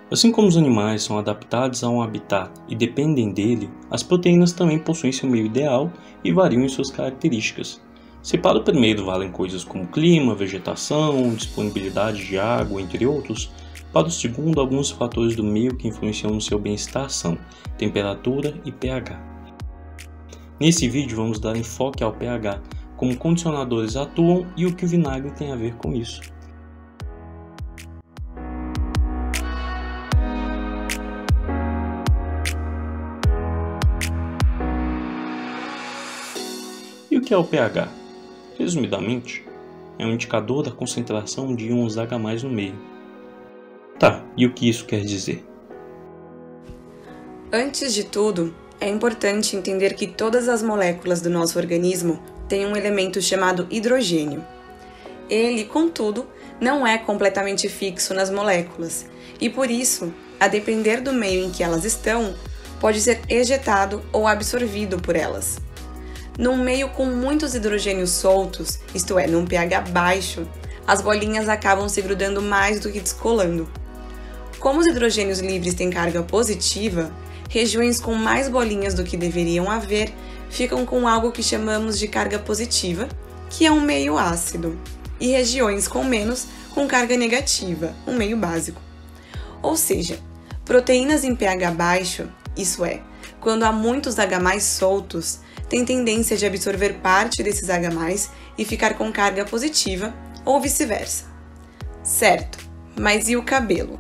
Assim como os animais são adaptados a um habitat e dependem dele, as proteínas também possuem seu meio ideal e variam em suas características. Se para o primeiro valem coisas como clima, vegetação, disponibilidade de água, entre outros, para o segundo, alguns fatores do meio que influenciam no seu bem-estar são temperatura e pH. Nesse vídeo vamos dar enfoque ao pH, como condicionadores atuam e o que o vinagre tem a ver com isso. E o que é o pH? Resumidamente, é um indicador da concentração de íons H+ no meio. Tá, e o que isso quer dizer? Antes de tudo, é importante entender que todas as moléculas do nosso organismo têm um elemento chamado hidrogênio. Ele, contudo, não é completamente fixo nas moléculas e, por isso, a depender do meio em que elas estão, pode ser ejetado ou absorvido por elas. Num meio com muitos hidrogênios soltos, isto é, num pH baixo, as bolinhas acabam se grudando mais do que descolando. Como os hidrogênios livres têm carga positiva, regiões com mais bolinhas do que deveriam haver ficam com algo que chamamos de carga positiva, que é um meio ácido, e regiões com menos com carga negativa, um meio básico. Ou seja, proteínas em pH baixo, isso é, quando há muitos H+ soltos, têm tendência de absorver parte desses H+ e ficar com carga positiva, ou vice-versa. Certo, mas e o cabelo?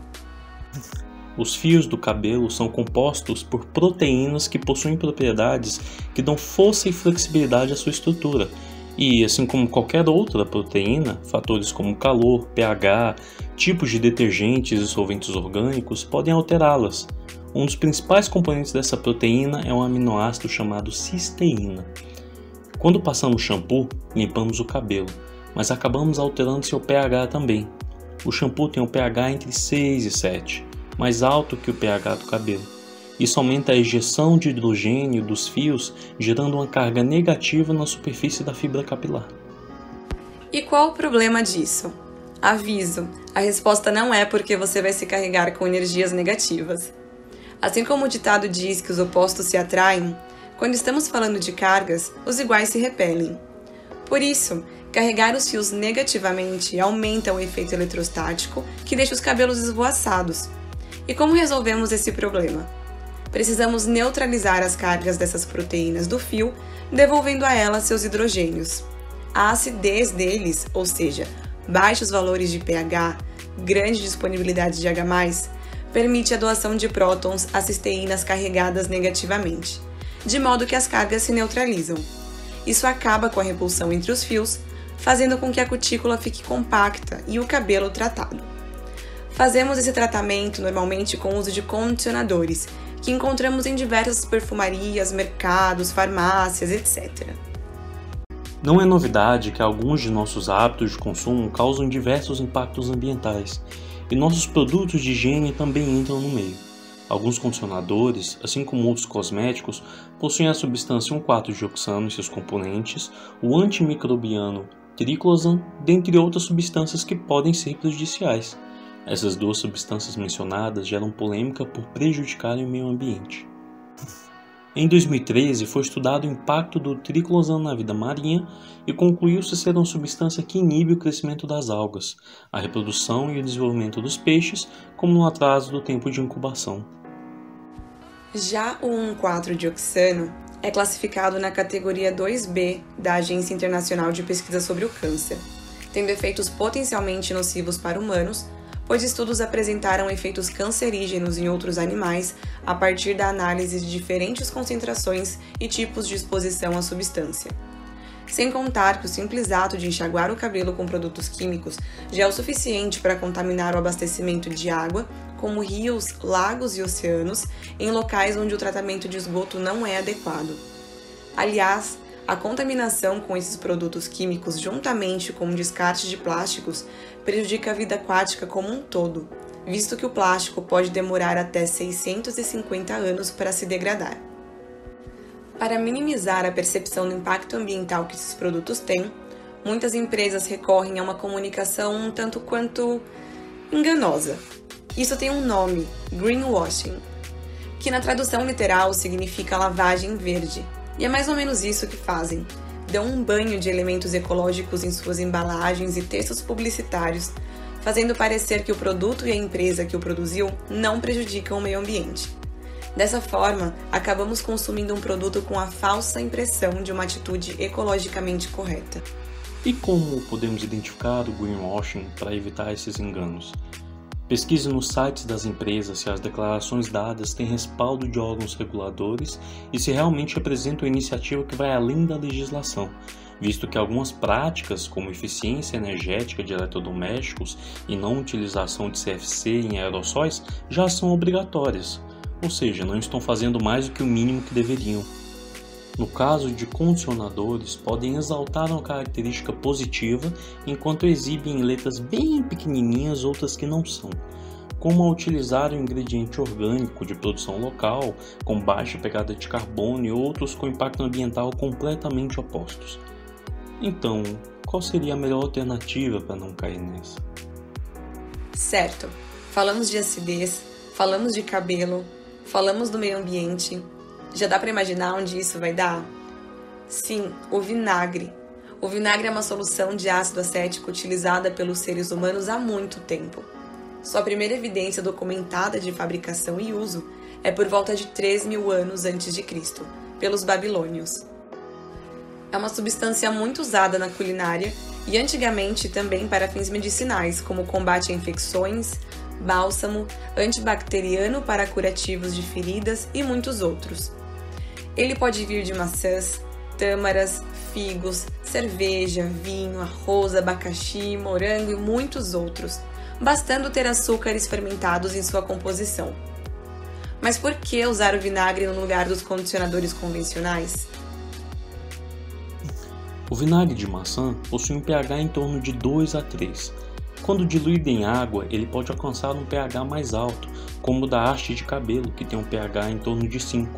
Os fios do cabelo são compostos por proteínas que possuem propriedades que dão força e flexibilidade à sua estrutura. E, assim como qualquer outra proteína, fatores como calor, pH, tipos de detergentes e solventes orgânicos podem alterá-las. Um dos principais componentes dessa proteína é um aminoácido chamado cisteína. Quando passamos shampoo, limpamos o cabelo, mas acabamos alterando seu pH também. O shampoo tem um pH entre 6 e 7, mais alto que o pH do cabelo. Isso aumenta a ejeção de hidrogênio dos fios, gerando uma carga negativa na superfície da fibra capilar. E qual o problema disso? Aviso, a resposta não é porque você vai se carregar com energias negativas. Assim como o ditado diz que os opostos se atraem, quando estamos falando de cargas, os iguais se repelem. Por isso, carregar os fios negativamente aumenta o efeito eletrostático que deixa os cabelos esvoaçados. E como resolvemos esse problema? Precisamos neutralizar as cargas dessas proteínas do fio, devolvendo a elas seus hidrogênios. A acidez deles, ou seja, baixos valores de pH, grande disponibilidade de H+, permite a doação de prótons a cisteínas carregadas negativamente, de modo que as cargas se neutralizam. Isso acaba com a repulsão entre os fios, fazendo com que a cutícula fique compacta e o cabelo tratado. Fazemos esse tratamento normalmente com o uso de condicionadores, que encontramos em diversas perfumarias, mercados, farmácias, etc. Não é novidade que alguns de nossos hábitos de consumo causam diversos impactos ambientais, e nossos produtos de higiene também entram no meio. Alguns condicionadores, assim como outros cosméticos, possuem a substância 1,4-dioxano em seus componentes, o antimicrobiano triclosan, dentre outras substâncias que podem ser prejudiciais. Essas duas substâncias mencionadas geram polêmica por prejudicarem o meio ambiente. Em 2013, foi estudado o impacto do triclosan na vida marinha e concluiu-se ser uma substância que inibe o crescimento das algas, a reprodução e o desenvolvimento dos peixes, como no atraso do tempo de incubação. Já o 1,4-dioxano é classificado na categoria 2B da Agência Internacional de Pesquisa sobre o Câncer, tendo efeitos potencialmente nocivos para humanos, pois estudos apresentaram efeitos cancerígenos em outros animais a partir da análise de diferentes concentrações e tipos de exposição à substância. Sem contar que o simples ato de enxaguar o cabelo com produtos químicos já é o suficiente para contaminar o abastecimento de água, como rios, lagos e oceanos, em locais onde o tratamento de esgoto não é adequado. Aliás, a contaminação com esses produtos químicos, juntamente com o descarte de plásticos, prejudica a vida aquática como um todo, visto que o plástico pode demorar até 650 anos para se degradar. Para minimizar a percepção do impacto ambiental que esses produtos têm, muitas empresas recorrem a uma comunicação um tanto quanto enganosa. Isso tem um nome, greenwashing, que na tradução literal significa lavagem verde. E é mais ou menos isso que fazem. Dão um banho de elementos ecológicos em suas embalagens e textos publicitários, fazendo parecer que o produto e a empresa que o produziu não prejudicam o meio ambiente. Dessa forma, acabamos consumindo um produto com a falsa impressão de uma atitude ecologicamente correta. E como podemos identificar o greenwashing para evitar esses enganos? Pesquise nos sites das empresas se as declarações dadas têm respaldo de órgãos reguladores e se realmente apresentam iniciativa que vai além da legislação, visto que algumas práticas, como eficiência energética de eletrodomésticos e não utilização de CFC em aerossóis, já são obrigatórias, ou seja, não estão fazendo mais do que o mínimo que deveriam. No caso de condicionadores, podem exaltar uma característica positiva enquanto exibem em letras bem pequenininhas outras que não são, como a utilizar um ingrediente orgânico de produção local, com baixa pegada de carbono e outros com impacto ambiental completamente opostos. Então, qual seria a melhor alternativa para não cair nessa? Certo, falamos de acidez, falamos de cabelo, falamos do meio ambiente. Já dá para imaginar onde isso vai dar? Sim, o vinagre. O vinagre é uma solução de ácido acético utilizada pelos seres humanos há muito tempo. Sua primeira evidência documentada de fabricação e uso é por volta de 3.000 anos antes de Cristo, pelos babilônios. É uma substância muito usada na culinária e antigamente também para fins medicinais, como combate a infecções, bálsamo, antibacteriano para curativos de feridas e muitos outros. Ele pode vir de maçãs, tâmaras, figos, cerveja, vinho, arroz, abacaxi, morango e muitos outros, bastando ter açúcares fermentados em sua composição. Mas por que usar o vinagre no lugar dos condicionadores convencionais? O vinagre de maçã possui um pH em torno de 2 a 3. Quando diluído em água, ele pode alcançar um pH mais alto, como o da haste de cabelo, que tem um pH em torno de 5.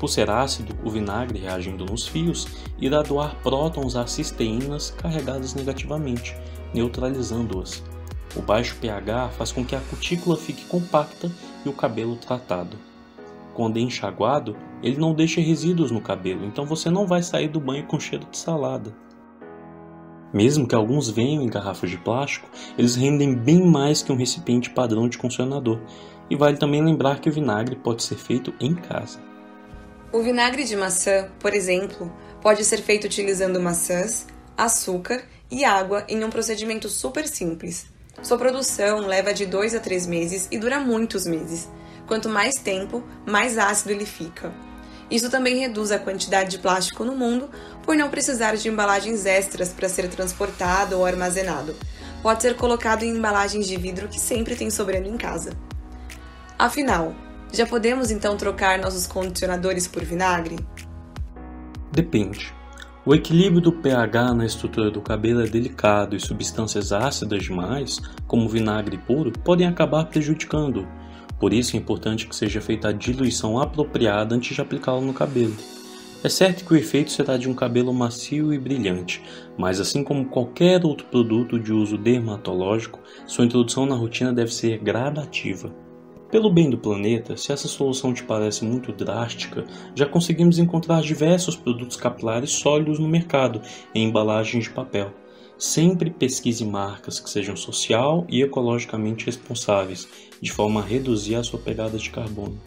Por ser ácido, o vinagre, reagindo nos fios, irá doar prótons a cisteínas carregadas negativamente, neutralizando-as. O baixo pH faz com que a cutícula fique compacta e o cabelo tratado. Quando é enxaguado, ele não deixa resíduos no cabelo, então você não vai sair do banho com cheiro de salada. Mesmo que alguns venham em garrafas de plástico, eles rendem bem mais que um recipiente padrão de condicionador. E vale também lembrar que o vinagre pode ser feito em casa. O vinagre de maçã, por exemplo, pode ser feito utilizando maçãs, açúcar e água em um procedimento super simples. Sua produção leva de 2 a 3 meses e dura muitos meses. Quanto mais tempo, mais ácido ele fica. Isso também reduz a quantidade de plástico no mundo por não precisar de embalagens extras para ser transportado ou armazenado. Pode ser colocado em embalagens de vidro que sempre tem sobrando em casa. Afinal, já podemos então trocar nossos condicionadores por vinagre? Depende. O equilíbrio do pH na estrutura do cabelo é delicado e substâncias ácidas demais, como vinagre puro, podem acabar prejudicando-o. Por isso é importante que seja feita a diluição apropriada antes de aplicá-lo no cabelo. É certo que o efeito será de um cabelo macio e brilhante, mas assim como qualquer outro produto de uso dermatológico, sua introdução na rotina deve ser gradativa. Pelo bem do planeta, se essa solução te parece muito drástica, já conseguimos encontrar diversos produtos capilares sólidos no mercado, em embalagens de papel. Sempre pesquise marcas que sejam social e ecologicamente responsáveis, de forma a reduzir a sua pegada de carbono.